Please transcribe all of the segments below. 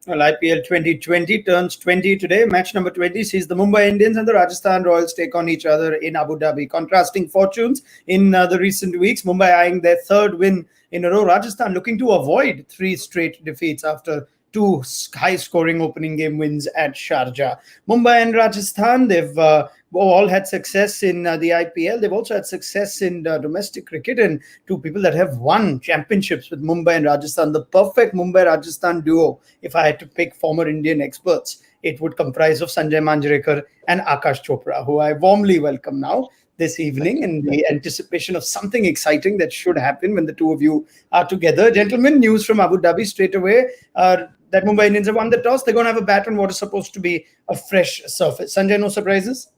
Well, IPL 2020 turns 20 today. Match number 20 sees the Mumbai Indians and the Rajasthan Royals take on each other in Abu Dhabi. Contrasting fortunes in the recent weeks. Mumbai eyeing their third win in a row. Rajasthan looking to avoid three straight defeats after two high-scoring opening game wins at Sharjah. Mumbai and Rajasthan, they've all had success in the IPL. They've also had success in domestic cricket, and two people that have won championships with Mumbai and Rajasthan. The perfect Mumbai-Rajasthan duo, if I had to pick former Indian experts, it would comprise of Sanjay Manjrekar and Akash Chopra, who I warmly welcome now this evening in the anticipation of something exciting that should happen when the two of you are together. Gentlemen, news from Abu Dhabi straight away. That Mumbai Indians have won the toss. They're going to have a bat on what is supposed to be a fresh surface. Sanjay, no surprises?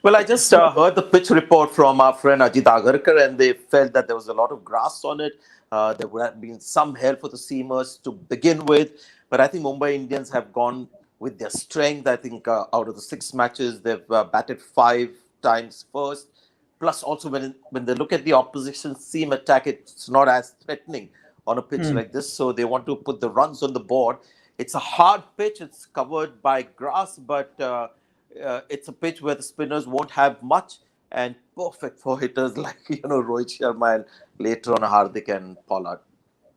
Well, I just heard the pitch report from our friend Ajit Agarkar, and they felt that there was a lot of grass on it. There would have been some help for the seamers to begin with. But I think Mumbai Indians have gone with their strength. I think out of the 6 matches, they've batted 5 times first. Plus, also when they look at the opposition seam attack, it's not as threatening on a pitch like this. So they want to put the runs on the board. It's a hard pitch. It's covered by grass, but it's a pitch where the spinners won't have much, and perfect for hitters like Rohit Sharma and later on Hardik and Pollard.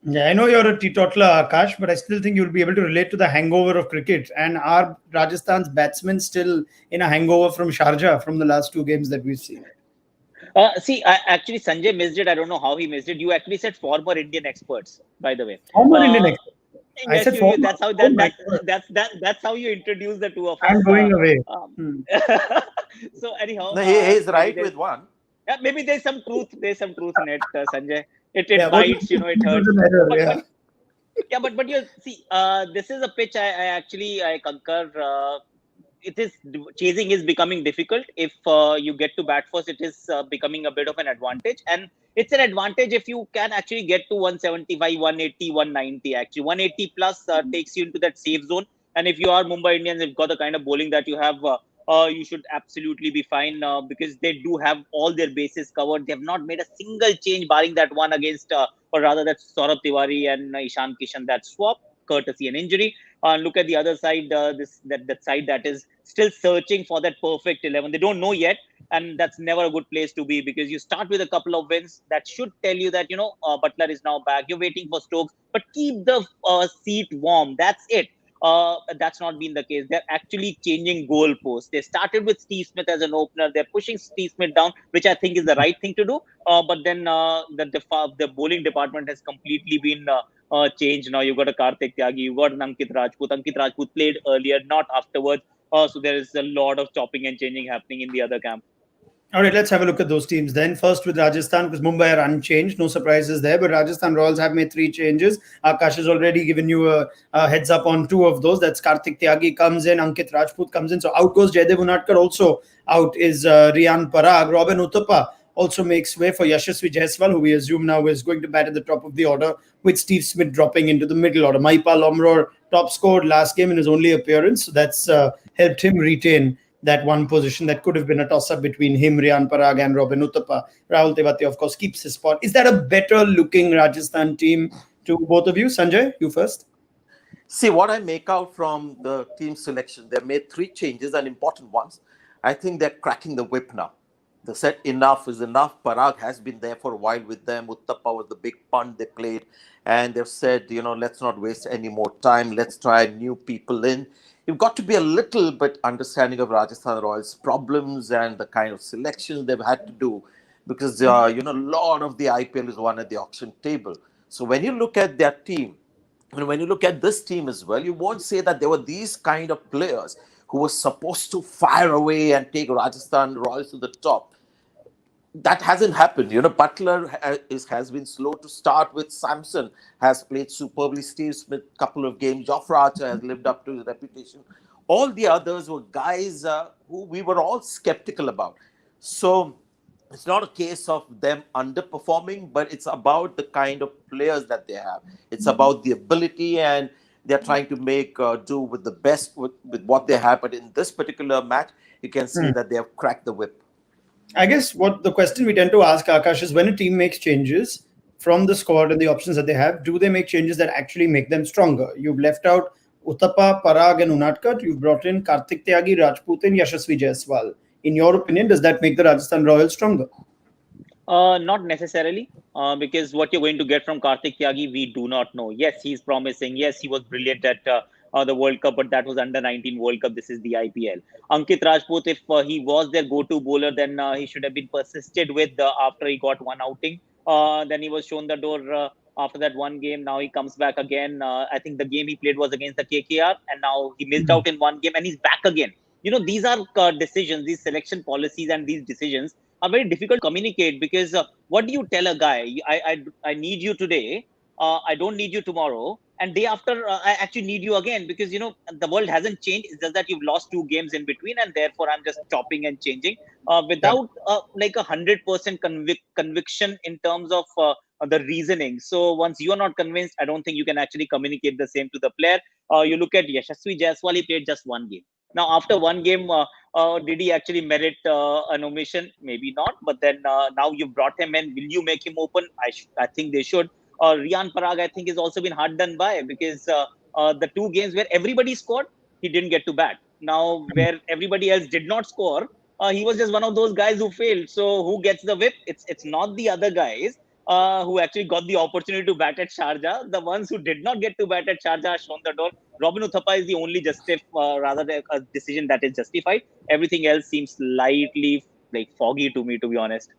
Yeah, I know you're a teetotaler, Akash, but I still think you'll be able to relate to the hangover of cricket. And are Rajasthan's batsmen still in a hangover from Sharjah from the last 2 games that we've seen? Actually, Sanjay missed it. I don't know how he missed it. You actually said former Indian experts, by the way. Former Indian experts. I said former. That's how you introduce the two of us. I'm going away. So anyhow, no, he's right with one. Yeah, maybe there's some truth. There's some truth in it, Sanjay. It bites, it hurts. But you see, this is a pitch. I concur. Chasing is becoming difficult. If you get to bat first, it is becoming a bit of an advantage, and it's an advantage if you can actually get to 175, 180, 190. Actually, 180 plus takes you into that safe zone. And if you are Mumbai Indians, you've got the kind of bowling that you have, you should absolutely be fine because they do have all their bases covered. They have not made a single change, barring that one against, or rather, that's Saurabh Tiwari and Ishan Kishan, that swap, courtesy an injury. Look at the other side, that side that is still searching for that perfect 11. They don't know yet, and that's never a good place to be because you start with a couple of wins that should tell you that Butler is now back. You're waiting for Stokes, but keep the seat warm. That's it. That's not been the case. They're actually changing goalposts. They started with Steve Smith as an opener. They're pushing Steve Smith down, which I think is the right thing to do. But then the bowling department has completely been changed. Now you've got a Kartik Tyagi, you've got an Ankit Rajput. Ankit Rajput played earlier, not afterwards. So there is a lot of chopping and changing happening in the other camp. All right, let's have a look at those teams then. First with Rajasthan, because Mumbai are unchanged. No surprises there, but Rajasthan Royals have made 3 changes. Akash has already given you a heads up on 2 of those. That's Kartik Tyagi comes in, Ankit Rajput comes in. So out goes Jaydev Unadkar. Also out is Riyan Parag. Robin Uthappa also makes way for Yashasvi Jaiswal, who we assume now is going to bat at the top of the order, with Steve Smith dropping into the middle order. Maipal Omror top scored last game in his only appearance. So that's helped him retain that one position that could have been a toss-up between him, Riyan Parag, and Robin Uthappa. Rahul Tewatia, of course, keeps his spot. Is that a better-looking Rajasthan team to both of you? Sanjay, you first. See, what I make out from the team selection, they made 3 changes and important ones. I think they're cracking the whip now. They said enough is enough. Parag has been there for a while with them. Uthappa was the big punt they played. And they've said, let's not waste any more time. Let's try new people in. You've got to be a little bit understanding of Rajasthan Royals' problems and the kind of selections they've had to do because, a lot of the IPL is won at the auction table. So when you look at their team, and when you look at this team as well, you won't say that there were these kind of players who were supposed to fire away and take Rajasthan Royals to the top. That hasn't happened. Butler has been slow to start with. Samson has played superbly. Steve Smith, couple of games. Jofra Archer has lived up to his reputation. All the others were guys who we were all skeptical about. So it's not a case of them underperforming, but it's about the kind of players that they have. It's about the ability, and they're trying to make do with the best with what they have. But in this particular match, you can see that they have cracked the whip. I guess what the question we tend to ask, Akash, is when a team makes changes from the squad and the options that they have, do they make changes that actually make them stronger? You've left out Uthappa, Parag, and Unadkat. You've brought in Karthik Tyagi, Rajput, and Yashasvi Jaiswal. In your opinion, does that make the Rajasthan Royals stronger? Not necessarily, because what you're going to get from Karthik Tyagi, we do not know. Yes, he's promising. Yes, he was brilliant at the World Cup, but that was under 19 World Cup. This is the IPL. Ankit Rajput, if he was their go-to bowler, then he should have been persisted with after he got one outing. Then he was shown the door after that one game. Now he comes back again. I think the game he played was against the KKR, and now he missed out in one game, and he's back again. These are decisions, these selection policies, and these decisions are very difficult to communicate, because what do you tell a guy? I need you today. I don't need you tomorrow. And day after, I actually need you again, because, the world hasn't changed. It's just that you've lost 2 games in between, and therefore I'm just chopping and changing without like 100% conviction in terms of the reasoning. So once you are not convinced, I don't think you can actually communicate the same to the player. You look at Yashasvi Jaiswal, he played just one game. Now, after one game, did he actually merit an omission? Maybe not. But then now you've brought him in. Will you make him open? I think they should. Riyan Parag, I think, has also been hard done by, because the 2 games where everybody scored, he didn't get to bat. Now, where everybody else did not score, he was just one of those guys who failed. So who gets the whip? It's not the other guys who actually got the opportunity to bat at Sharjah. The ones who did not get to bat at Sharjah are shown the door. Robin Uthappa is the only rather a decision that is justified. Everything else seems slightly like foggy to me, to be honest.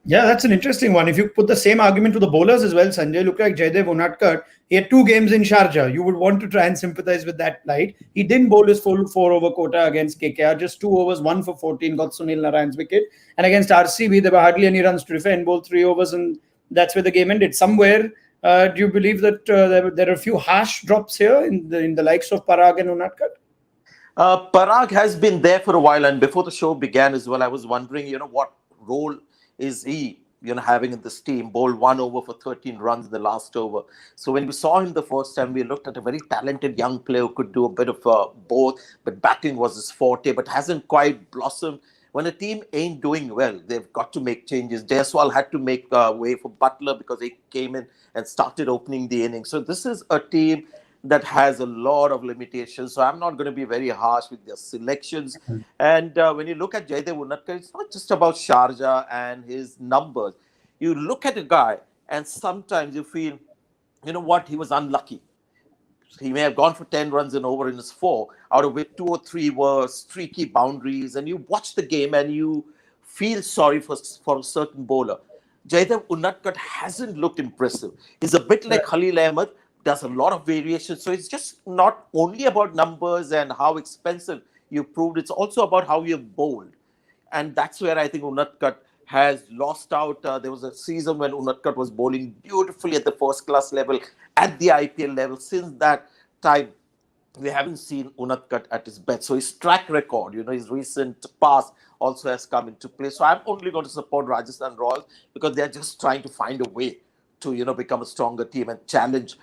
Yeah, that's an interesting one. If you put the same argument to the bowlers as well, Sanjay, look like Jaydev Unadkat. He had 2 games in Sharjah. You would want to try and sympathize with that plight. He didn't bowl his full 4-over quota against KKR, just 2 overs, 1 for 14, got Sunil Narayan's wicket. And against RCB, there were hardly any runs to defend, bowled 3 overs, and that's where the game ended. Somewhere, do you believe that there are a few harsh drops here in the likes of Parag and Unadkat? Parag has been there for a while, and before the show began as well, I was wondering, what role is he, having in this team? Bowled 1 over for 13 runs in the last over. So when we saw him the first time, we looked at a very talented young player who could do a bit of both, but batting was his forte, but hasn't quite blossomed. When a team ain't doing well, they've got to make changes. Jaiswal had to make way for Butler because he came in and started opening the innings. So this is a team that has a lot of limitations. So I'm not going to be very harsh with their selections. And when you look at Jaydev Unadkat, it's not just about Sharjah and his numbers. You look at a guy and sometimes you feel, he was unlucky. He may have gone for 10 runs and over in his 4, out of which 2 or 3 were streaky boundaries. And you watch the game and you feel sorry for a certain bowler. Jaydev Unadkat hasn't looked impressive. He's a bit like Khalil Ahmed, does a lot of variation. So it's just not only about numbers and how expensive you proved, it's also about how you've bowled. And that's where I think Unadkat has lost out. There was a season when Unadkat was bowling beautifully at the first class level, at the IPL level. Since that time, we haven't seen Unadkat at his best. So his track record, his recent past also has come into play. So I'm only going to support Rajasthan Royals because they're just trying to find a way to become a stronger team and challenge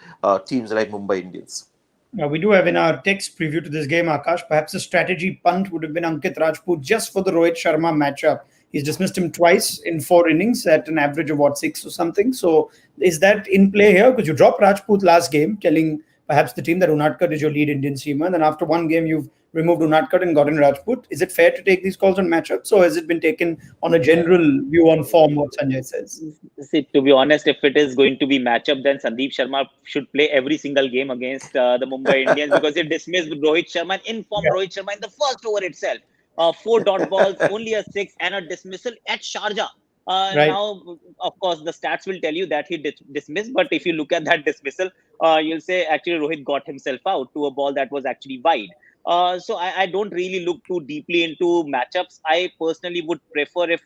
teams like Mumbai Indians. We do have in our text preview to this game, Akash, perhaps a strategy punt would have been Ankit Rajput just for the Rohit Sharma matchup. He's dismissed him twice in 4 innings at an average of 6 or something. So is that in play here? Because you dropped Rajput last game, telling perhaps the team that Unadkat is your lead Indian seamer. And then after one game, you've removed Unadkat and got in Rajput. Is it fair to take these calls on matchups, or has it been taken on a general view on form, what Sanjay says? See, to be honest, if it is going to be matchup, then Sandeep Sharma should play every single game against the Mumbai Indians, because he dismissed Rohit Sharma, informed Rohit Sharma in the first over itself. 4 dot balls, only a 6 and a dismissal at Sharjah. Now, of course, the stats will tell you that he dismissed, but if you look at that dismissal, you'll say actually Rohit got himself out to a ball that was actually wide. So I don't really look too deeply into matchups. I personally would prefer if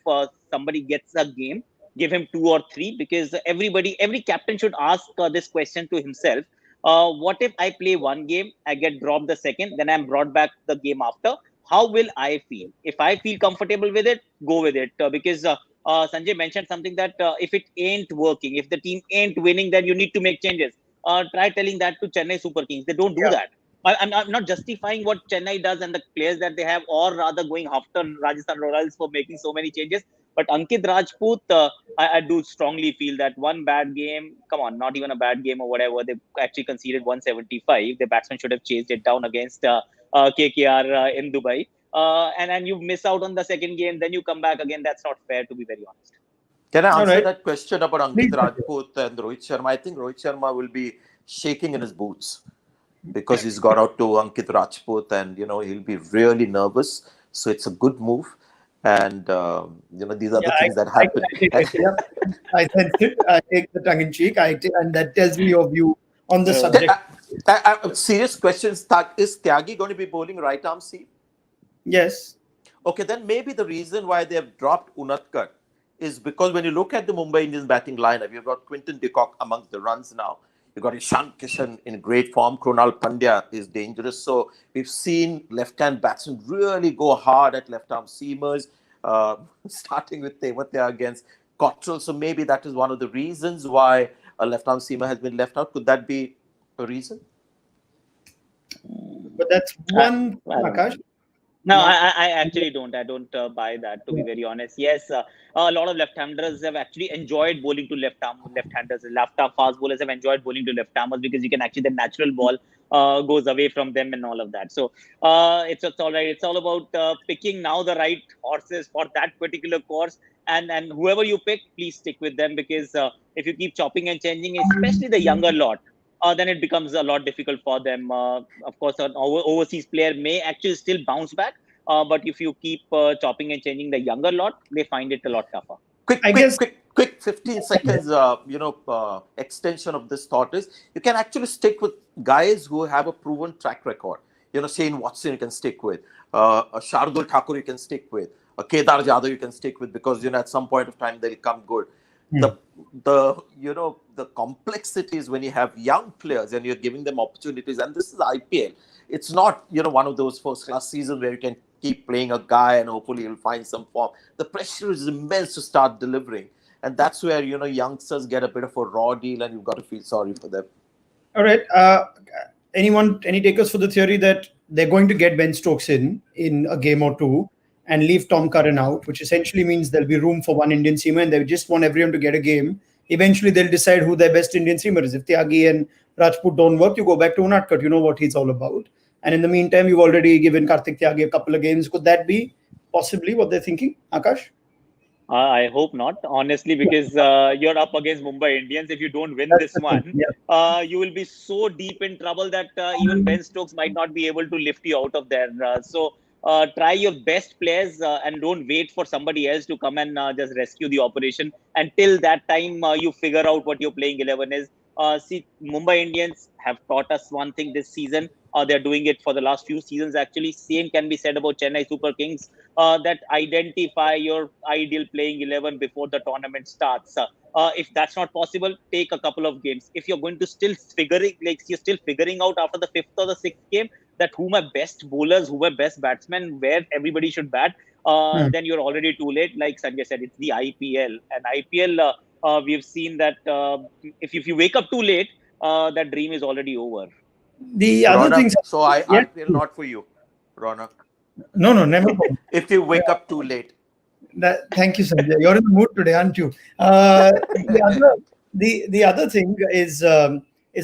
somebody gets a game, give him 2 or 3, because every captain should ask this question to himself. What if I play one game, I get dropped the second, then I'm brought back the game after? How will I feel? If I feel comfortable with it, go with it. Because Sanjay mentioned something that if it ain't working, if the team ain't winning, then you need to make changes. Try telling that to Chennai Super Kings. They don't do that. I'm not justifying what Chennai does and the players that they have, or rather going after Rajasthan Royals for making so many changes. But Ankit Rajput, I do strongly feel that one bad game, come on, not even a bad game or whatever, they actually conceded 175. The batsman should have chased it down against KKR in Dubai. And you miss out on the second game, then you come back again. That's not fair, to be very honest. Can I All answer right. that question about Ankit Please. Rajput and Rohit Sharma? I think Rohit Sharma will be shaking in his boots because he's got out to Ankit Rajput, and he'll be really nervous. So it's a good move, and these are the things that happen. I sense it. I take the tongue in cheek. And that tells me your view on the subject. Serious questions. Is Tyagi going to be bowling right arm seam? Yes. Okay, then maybe the reason why they have dropped Unatkar is because when you look at the Mumbai Indians batting lineup, you've got Quinton de Kock amongst the runs now. You've got Ishan Kishan in great form. Krunal Pandya is dangerous. So we've seen left-hand batsmen really go hard at left-arm seamers, starting with Tewatia against Cottrell. So maybe that is one of the reasons why a left-arm seamer has been left out. Could that be a reason? But that's one, Akash. No, I actually don't. I don't buy that, to be very honest. Yes, a lot of left-handers have actually enjoyed bowling to left-handers. Left-arm fast bowlers have enjoyed bowling to left-armers because you can actually, the natural ball goes away from them and all of that. So it's all right. It's all about picking now the right horses for that particular course. And whoever you pick, please stick with them, because if you keep chopping and changing, especially the younger lot, then it becomes a lot difficult for them. Of course, an overseas player may actually still bounce back, but if you keep chopping and changing the younger lot, they find it a lot tougher. Quick 15 seconds, extension of this thought is you can actually stick with guys who have a proven track record. Shane Watson you can stick with, Shardul Thakur you can stick with, Kedar Jadhav you can stick with, because at some point of time they'll come good. The complexity is when you have young players and you're giving them opportunities, and this is IPL. It's not one of those first class seasons where you can keep playing a guy and hopefully he'll find some form. The pressure is immense to start delivering, and that's where youngsters get a bit of a raw deal, and you've got to feel sorry for them. All right. Any takers for the theory that they're going to get Ben Stokes in a game or two and leave Tom Curran out, which essentially means there'll be room for one Indian seamer, and they just want everyone to get a game. Eventually, they'll decide who their best Indian seamer is. If Tyagi and Rajput don't work, you go back to Unatkar. You know what he's all about. And in the meantime, you've already given Karthik Tyagi a couple of games. Could that be possibly what they're thinking, Akash? I hope not, honestly, because you're up against Mumbai Indians. If you don't win this one, you will be so deep in trouble that even Ben Stokes might not be able to lift you out of there. So try your best players and don't wait for somebody else to come and just rescue the operation. Until that time, you figure out what your playing 11 is. See, Mumbai Indians have taught us one thing this season. They're doing it for the last few seasons, actually. Same can be said about Chennai Super Kings, that identify your ideal playing 11 before the tournament starts. If that's not possible, take a couple of games. If you're going to still figuring out after the fifth or the sixth game that who my best bowlers, who my best batsmen, where everybody should bat, then you're already too late. Like Sanjay said, it's the IPL. And IPL, we've seen that if you wake up too late, that dream is already over. The other things. So IPL not for you, Ronak. No, never. If you wake up too late. Thank you, Sanjay. You're in the mood today, aren't you? The other thing is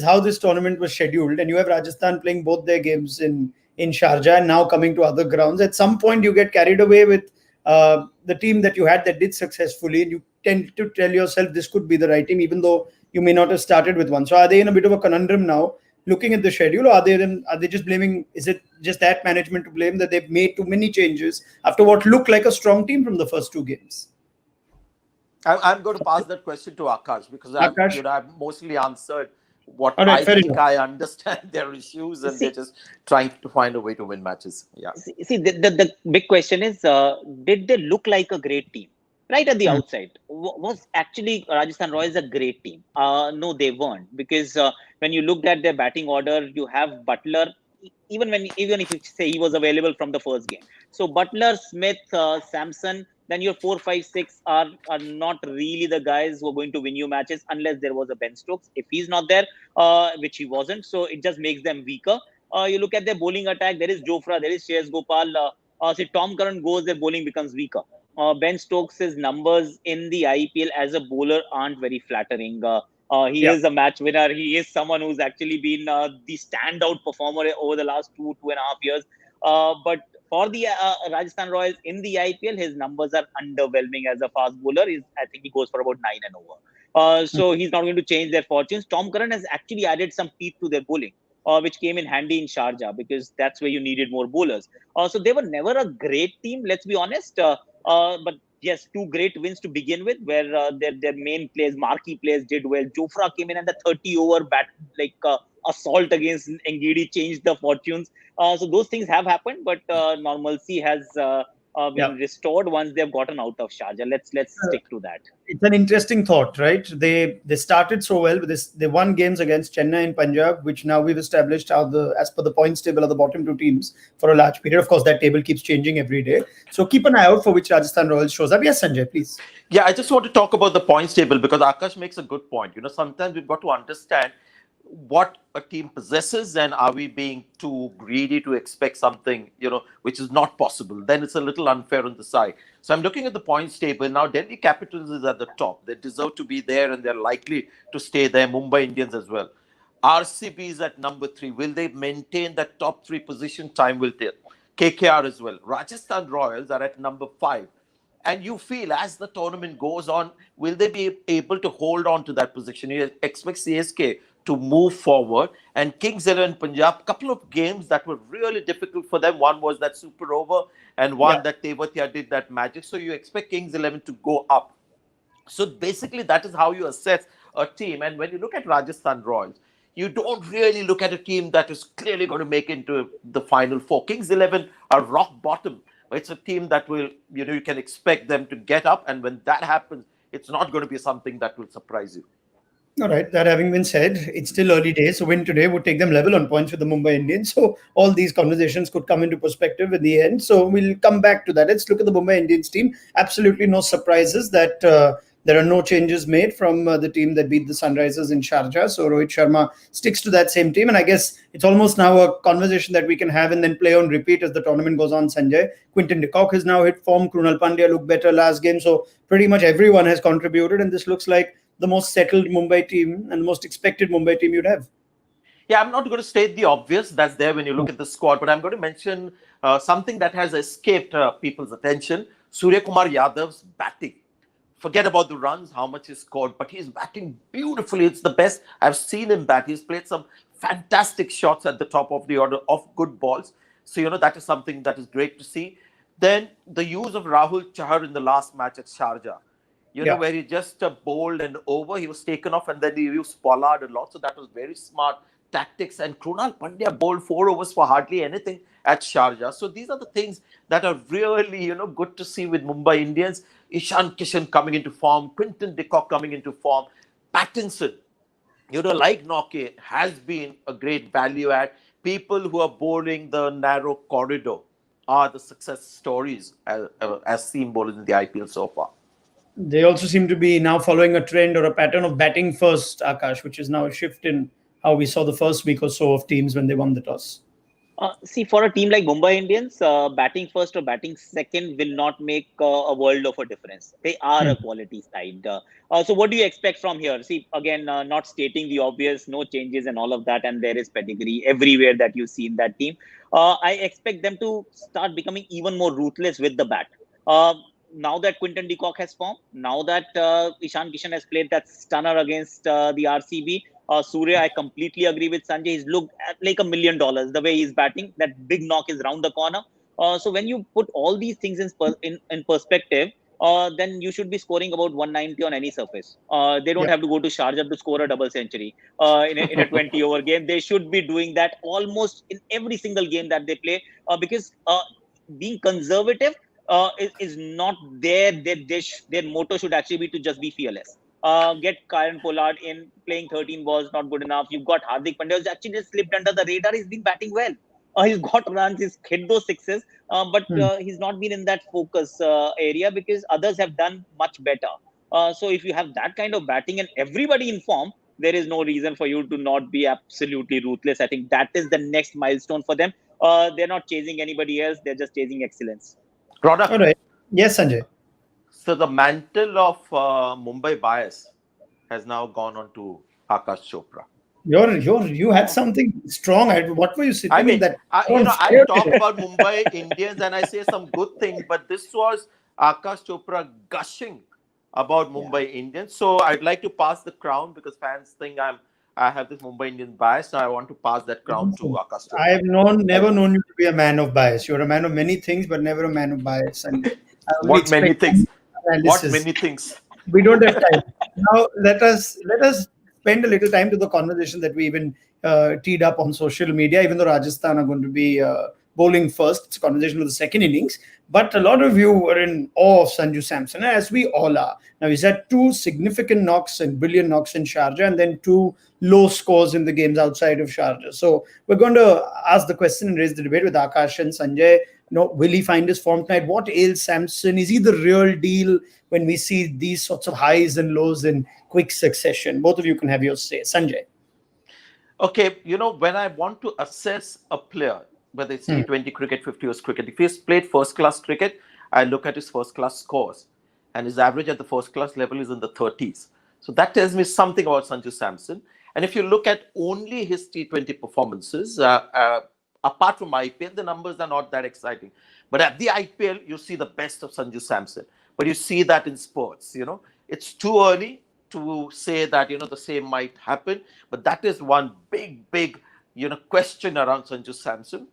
how this tournament was scheduled, and you have Rajasthan playing both their games in Sharjah and now coming to other grounds. At some point, you get carried away with the team that you had that did successfully, and you tend to tell yourself this could be the right team, even though you may not have started with one. So, are they in a bit of a conundrum now? Looking at the schedule, or are they just blaming? Is it just that management to blame that they've made too many changes after what looked like a strong team from the first two games? I'm going to pass that question to Akash, because I've mostly answered what I think. I understand their issues, and they're just trying to find a way to win matches. Yeah. See, the big question is, did they look like a great team? Right at the outside, was actually Rajasthan Royals a great team? No, they weren't, because when you looked at their batting order, you have Butler. Even if you say he was available from the first game, so Butler, Smith, Samson, then your 4, 5, 6 are not really the guys who are going to win you matches unless there was a Ben Stokes. If he's not there, which he wasn't, so it just makes them weaker. You look at their bowling attack. There is Jofra, there is Shreyas Gopal. Say Tom Curran goes, their bowling becomes weaker. Ben Stokes' numbers in the IPL as a bowler aren't very flattering. He Yeah. is a match winner. He is someone who's actually been the standout performer over the last 2.5 years. But for the Rajasthan Royals in the IPL, his numbers are underwhelming as a fast bowler. I think he goes for about 9 and over. So he's not going to change their fortunes. Tom Curran has actually added some teeth to their bowling, which came in handy in Sharjah because that's where you needed more bowlers. So they were never a great team, let's be honest. But yes, two great wins to begin with, where their main players, marquee players, did well. Jofra came in and the 30-over bat assault against Ngidi changed the fortunes. So those things have happened, but normalcy has been restored once they've gotten out of Sharjah. Let's stick to that. It's an interesting thought, right? They started so well with this. They won games against Chennai and Punjab, which now we've established how as per the points table are the bottom two teams for a large period. Of course, that table keeps changing every day. So keep an eye out for which Rajasthan Royals shows up. Yes, Sanjay, please. Yeah, I just want to talk about the points table because Akash makes a good point. Sometimes we've got to understand what a team possesses and are we being too greedy to expect something, which is not possible. Then it's a little unfair on the side. So I'm looking at the points table. Now, Delhi Capitals is at the top. They deserve to be there and they're likely to stay there. Mumbai Indians as well. RCB is at number 3. Will they maintain that top 3 position? Time will tell. KKR as well. Rajasthan Royals are at number 5. And you feel as the tournament goes on, will they be able to hold on to that position? You expect CSK to move forward. And Kings 11 Punjab, couple of games that were really difficult for them. One was that super over and one that Tewatia did that magic. So you expect Kings 11 to go up. So basically that is how you assess a team. And when you look at Rajasthan Royals, you don't really look at a team that is clearly going to make into the final 4. Kings 11 are rock bottom. It's a team that will, you can expect them to get up. And when that happens, it's not going to be something that will surprise you. All right. That having been said, it's still early days. So win today would take them level on points with the Mumbai Indians. So all these conversations could come into perspective in the end. So we'll come back to that. Let's look at the Mumbai Indians team. Absolutely no surprises that there are no changes made from the team that beat the Sunrisers in Sharjah. So Rohit Sharma sticks to that same team. And I guess it's almost now a conversation that we can have and then play on repeat as the tournament goes on, Sanjay. Quinton de Kock has now hit form. Krunal Pandya looked better last game. So pretty much everyone has contributed. And this looks like the most settled Mumbai team and the most expected Mumbai team you'd have. Yeah, I'm not going to state the obvious. That's there when you look at the squad. But I'm going to mention something that has escaped people's attention. Surya Kumar Yadav's batting. Forget about the runs, how much he scored, but he's batting beautifully. It's the best I've seen him bat. He's played some fantastic shots at the top of the order of good balls. So, that is something that is great to see. Then the use of Rahul Chahar in the last match at Sharjah. Where he just bowled and over, he was taken off and then he used Pollard a lot. So that was very smart tactics. And Krunal Pandya bowled 4 overs for hardly anything at Sharjah. So these are the things that are really, good to see with Mumbai Indians. Ishan Kishan coming into form, Quinton de Kock coming into form, Pattinson, like Noke, has been a great value add. People who are bowling the narrow corridor are the success stories as seam bowlers in the IPL so far. They also seem to be now following a trend or a pattern of batting first, Akash, which is now a shift in how we saw the first week or so of teams when they won the toss. See, for a team like Mumbai Indians, batting first or batting second will not make a world of a difference. They are a quality side. So what do you expect from here? See, again, not stating the obvious, no changes and all of that, and there is pedigree everywhere that you see in that team. I expect them to start becoming even more ruthless with the bat. Now that Quinton de Kock has formed, now that Ishan Kishan has played that stunner against the RCB, Surya, I completely agree with Sanjay. He's looked like $1 million the way he's batting. That big knock is round the corner. So when you put all these things in perspective, then you should be scoring about 190 on any surface. They don't have to go to Sharjah to score a double century in a 20-over game. They should be doing that almost in every single game that they play because being conservative is not their motto should actually be to just be fearless. Get Kieran Pollard in, playing 13 balls, not good enough. You've got Hardik Pandya, who's actually just slipped under the radar. He's been batting well. He's got runs, he's hit those sixes, but he's not been in that focus area because others have done much better. So if you have that kind of batting and everybody in form, there is no reason for you to not be absolutely ruthless. I think that is the next milestone for them. They're not chasing anybody else. They're just chasing excellence. Product. All right. Yes, Sanjay. So the mantle of Mumbai bias has now gone on to Akash Chopra. You had something strong. What were you sitting in that? I talk about Mumbai Indians and I say some good things, but this was Akash Chopra gushing about Mumbai Indians. So I'd like to pass the crown because fans think I have this Mumbai Indian bias. Now I want to pass that crown to Akash Chopra. I have never known you to be a man of bias. You're a man of many things, but never a man of bias. And what many things? What many things? We don't have time. Now let us spend a little time to the conversation that we even teed up on social media. Even though Rajasthan are going to be bowling first, it's a conversation of the second innings. But a lot of you were in awe of Sanju Samson, as we all are. Now he's had two significant knocks and brilliant knocks in Sharjah, and then two low scores in the games outside of Sharjah. So we're going to ask the question and raise the debate with Akash and Sanjay. Will he find his form tonight? What ails Samson? Is he the real deal when we see these sorts of highs and lows in quick succession? Both of you can have your say. Sanjay. Okay, when I want to assess a player, whether it's T20 cricket, 50 overs cricket, if he's played first-class cricket, I look at his first-class scores. And his average at the first-class level is in the 30s. So that tells me something about Sanju Samson. And if you look at only his T20 performances, apart from IPL, the numbers are not that exciting. But at the IPL, you see the best of Sanju Samson. But you see that in sports, It's too early to say that, the same might happen. But that is one big, question around Sanju Samson,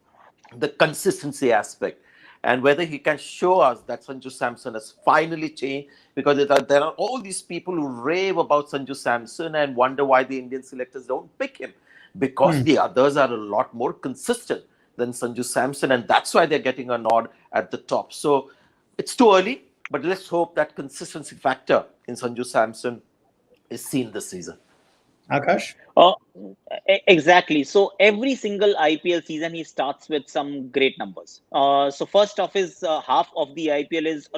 the consistency aspect. And whether he can show us that Sanju Samson has finally changed, because there are all these people who rave about Sanju Samson and wonder why the Indian selectors don't pick him, because the others are a lot more consistent than Sanju Samson, and that's why they're getting a nod at the top. So it's too early, but let's hope that consistency factor in Sanju Samson is seen this season. Akash? Exactly. So every single IPL season, he starts with some great numbers. So first off, his half of the IPL is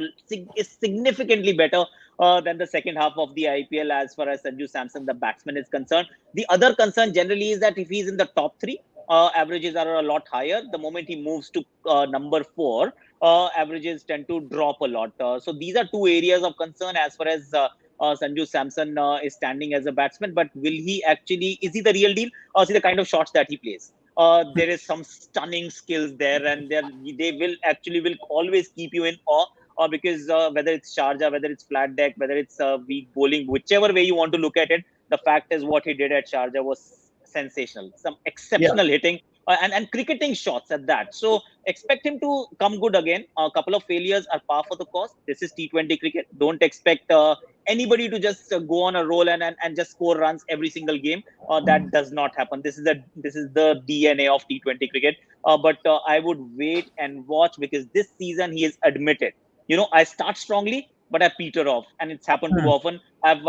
significantly better than the second half of the IPL as far as Sanju Samson, the batsman, is concerned. The other concern generally is that if he's in the top three, averages are a lot higher. The moment he moves to number 4, averages tend to drop a lot. So these are two areas of concern as far as Sanju Samson is standing as a batsman. But is he the real deal, or is he the kind of shots that he plays? There is some stunning skills there, and they will always keep you in awe, because whether it's Sharjah, whether it's flat deck, whether it's weak bowling, whichever way you want to look at it, the fact is what he did at Sharjah was sensational. Some exceptional hitting. And cricketing shots at that. So expect him to come good again. A couple of failures are par for the course. This is T20 cricket. Don't expect anybody to just go on a roll and just score runs every single game. That does not happen. This is the DNA of T20 cricket. But I would wait and watch, because this season he has admitted, I start strongly, but I peter off, and it's happened too often. I've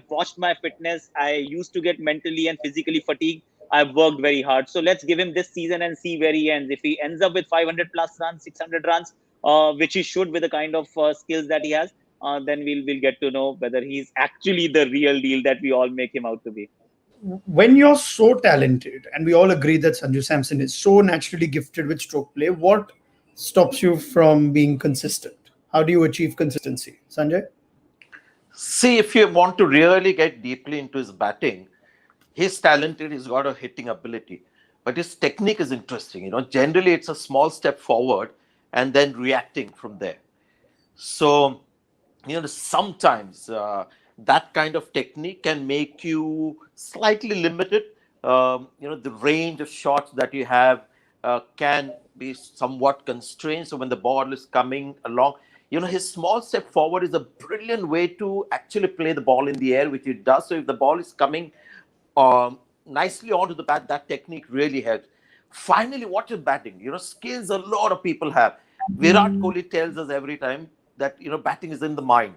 watched my fitness. I used to get mentally and physically fatigued. I've worked very hard. So let's give him this season and see where he ends. If he ends up with 500 plus runs, 600 runs, which he should with the kind of skills that he has, then we'll get to know whether he's actually the real deal that we all make him out to be. When you're so talented, and we all agree that Sanju Samson is so naturally gifted with stroke play, what stops you from being consistent? How do you achieve consistency, Sanjay? See, if you want to really get deeply into his batting, he's talented, he's got a hitting ability, but his technique is interesting. Generally it's a small step forward and then reacting from there. So, sometimes that kind of technique can make you slightly limited. The range of shots that you have can be somewhat constrained. So when the ball is coming along, his small step forward is a brilliant way to actually play the ball in the air, which it does. So if the ball is coming nicely onto the bat, that technique really helps. Finally, what is batting? Skills a lot of people have. Virat Kohli tells us every time that batting is in the mind,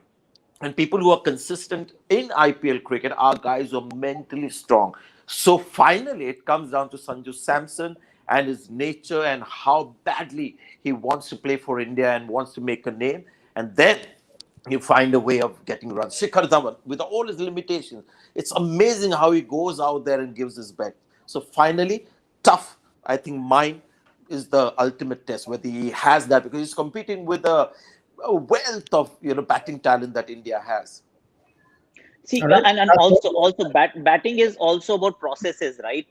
and people who are consistent in IPL cricket are guys who are mentally strong. So finally, it comes down to Sanju Samson and his nature and how badly he wants to play for India and wants to make a name, and then you find a way of getting runs. Shikhar Dhawan, with all his limitations, it's amazing how he goes out there and gives his best. So finally, tough, I think, mind is the ultimate test, whether he has that, because he's competing with a a wealth of batting talent that India has. See, All right. and also batting is also about processes, right?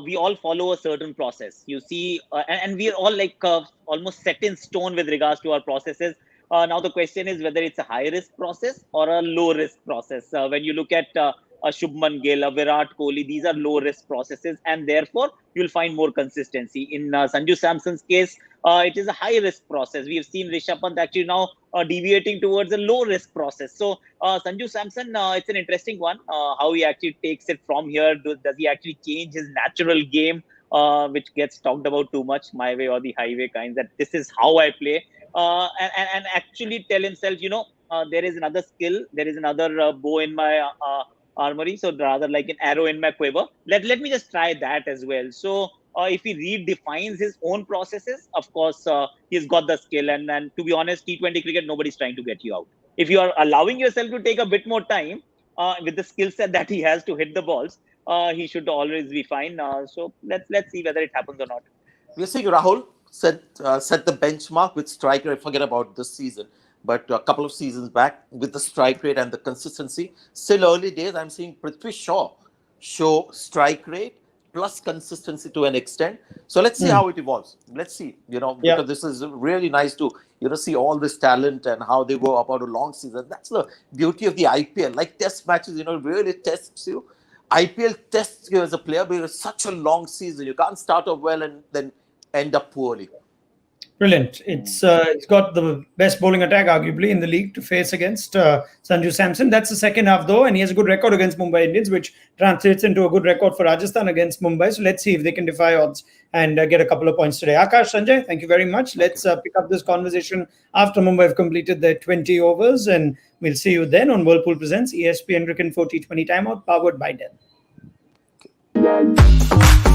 We all follow a certain process. You see, and we are all like almost set in stone with regards to our processes. Now the question is whether it's a high risk process or a low risk process. When you look at a Shubman Gill, a Virat Kohli, these are low risk processes, and therefore you'll find more consistency. In Sanju Samson's case, it is a high risk process. We have seen Rishabh Pant actually now deviating towards a low risk process. So Sanju Samson, it's an interesting one. How he actually takes it from here. Does he actually change his natural game, which gets talked about too much, my way or the highway kinds, that this is how I play, and actually tell himself, there is another skill, there is another bow in my armory, so rather like an arrow in my quiver. Let me just try that as well. So if he redefines his own processes, of course, he's got the skill. And to be honest, T20 cricket, nobody's trying to get you out. If you are allowing yourself to take a bit more time with the skill set that he has to hit the balls, he should always be fine. So let's see whether it happens or not. We're seeing Rahul set the benchmark with strike rate. Forget about this season, but a couple of seasons back with the strike rate and the consistency. Still early days. I'm seeing Prithvi Shaw show strike rate plus consistency to an extent. So let's see how it evolves. Let's see, because this is really nice to, see all this talent and how they go about a long season. That's the beauty of the IPL. Like test matches, really tests you. IPL tests you as a player because it's such a long season. You can't start off well and then end up poorly. Brilliant. It's got the best bowling attack, arguably, in the league to face against Sanju Samson. That's the second half, though, and he has a good record against Mumbai Indians, which translates into a good record for Rajasthan against Mumbai. So let's see if they can defy odds and get a couple of points today. Akash, Sanjay, thank you very much. Let's pick up this conversation after Mumbai have completed their 20 overs, and we'll see you then on Whirlpool Presents ESPN Cricket 4 T20 Timeout, powered by Dell. Okay.